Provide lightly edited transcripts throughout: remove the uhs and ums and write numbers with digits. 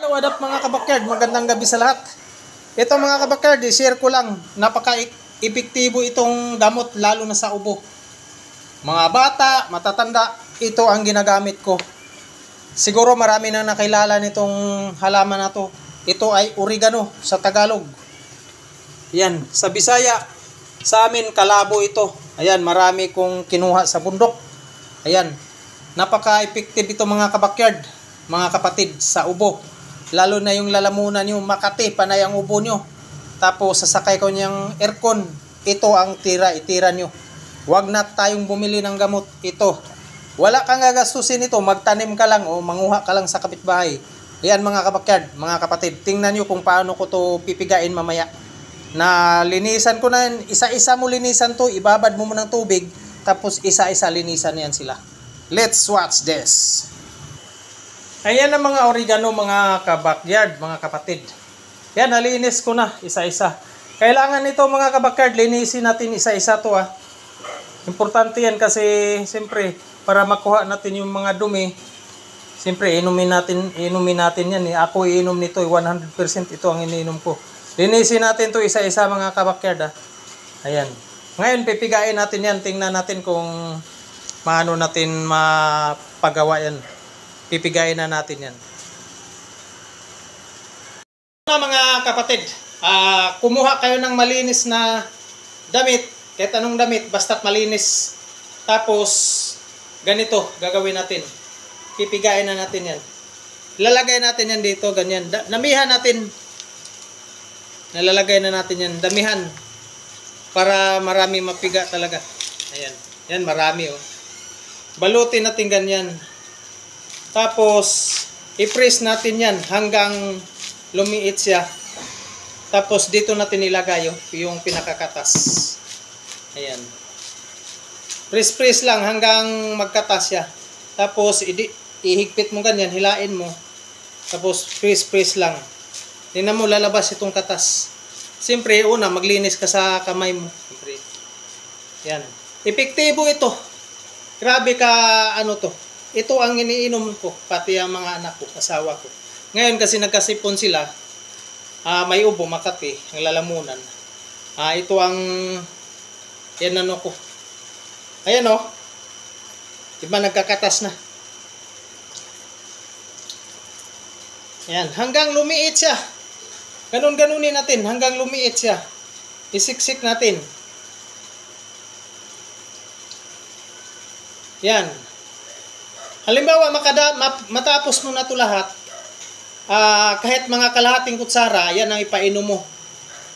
What up mga kabakyard, magandang gabi sa lahat. Ito mga kabakyard, i-share ko lang, napaka-epektibo itong gamot lalo na sa ubo. Mga bata, matatanda, ito ang ginagamit ko. Siguro marami nang nakilala nitong halaman na to. Ito ay oregano sa Tagalog. Yan, sa Bisaya, sa amin kalabo ito. Ayan, marami kong kinuha sa bundok. Ayan, napaka-effective ito mga kabakyard, mga kapatid, sa ubo. Lalo na yung lalamunan nyo, Makati, panay ang ubo nyo. Tapos sasakay ko niyang aircon, ito ang itira nyo. Huwag na tayong bumili ng gamot, ito. Wala kang gagastusin ito, magtanim ka lang o manguha ka lang sa kapitbahay. Ayan mga kabakyard, mga kapatid, tingnan nyo kung paano ko to pipigain mamaya. Na linisan ko na, isa-isa mo linisan to, ibabad mo ng tubig, tapos isa-isa linisan yan sila. Let's watch this. Ayan ang mga oregano mga kabakyard, mga kapatid. Yan, nalinis ko na isa-isa. Kailangan nito mga kabakyard, linisin natin isa-isa to . Importante yan kasi siyempre para makuha natin yung mga dumi. Siyempre inumin natin yan . Ako iinom nito 100%, ito ang iniinom ko. Linisin natin to isa-isa mga kabakyard . Ayan. Ngayon pipigain natin yan, tingnan natin kung paano natin mapagawa yan. Pipigain na natin yan. Mga kapatid, kumuha kayo ng malinis na damit, kahit anong damit, basta't malinis. Tapos, ganito, gagawin natin. Pipigain na natin yan. Lalagay natin yan dito, ganyan. Damihan natin. Nalalagay na natin yan, damihan. Para marami mapiga talaga. Ayan, yan marami . Balutin natin ganyan. Tapos, i-press natin yan hanggang lumiit siya. Tapos, dito natin ilagay yung pinakakatas. Ayan. Press lang hanggang magkatas siya. Tapos, ihigpit mo ganyan, hilain mo. Tapos, press lang. Tingnan mo, lalabas itong katas. Siyempre, una, maglinis ka sa kamay mo. Siyempre. Yan. Epektibo ito. Grabe ka, to. Ito ang iniinom ko, pati ang mga anak ko, asawa ko. Ngayon kasi nagkasipon sila, may ubo, Makati, ang lalamunan. Ito ang, yan ko. Ayan diba nagkakatas na. Ayan, hanggang lumiit siya. Ganunin natin, hanggang lumiit siya. Isiksik natin. Yan. Halimbawa, matapos mo na ito lahat, kahit mga kalahating kutsara, yan ang ipainom mo.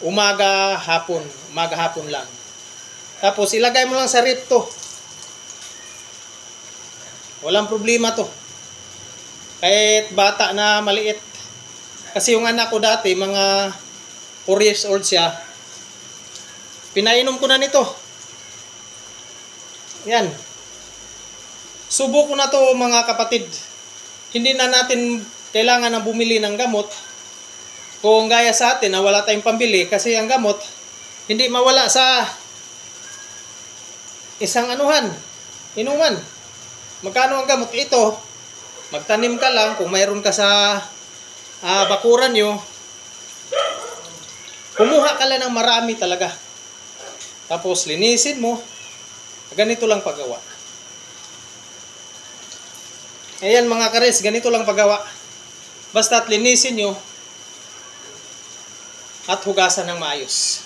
Umaga, hapon lang. Tapos, ilagay mo lang sa rip to. Walang problema to. Kahit bata na maliit. Kasi yung anak ko dati, mga 4 years old siya, pinainom ko na nito. Yan. Subo ko na to mga kapatid. Hindi na natin kailangan na bumili ng gamot. Kung gaya sa atin na wala tayong pambili kasi ang gamot hindi mawala sa isang inuman. Magkano ang gamot? Ito, magtanim ka lang kung mayroon ka sa bakuran nyo. Kumuha ka lang ng marami talaga. Tapos linisin mo. Ganito lang paggawa. Ayan mga kares, ganito lang paggawa. Basta't linisin nyo at hugasan ng maayos.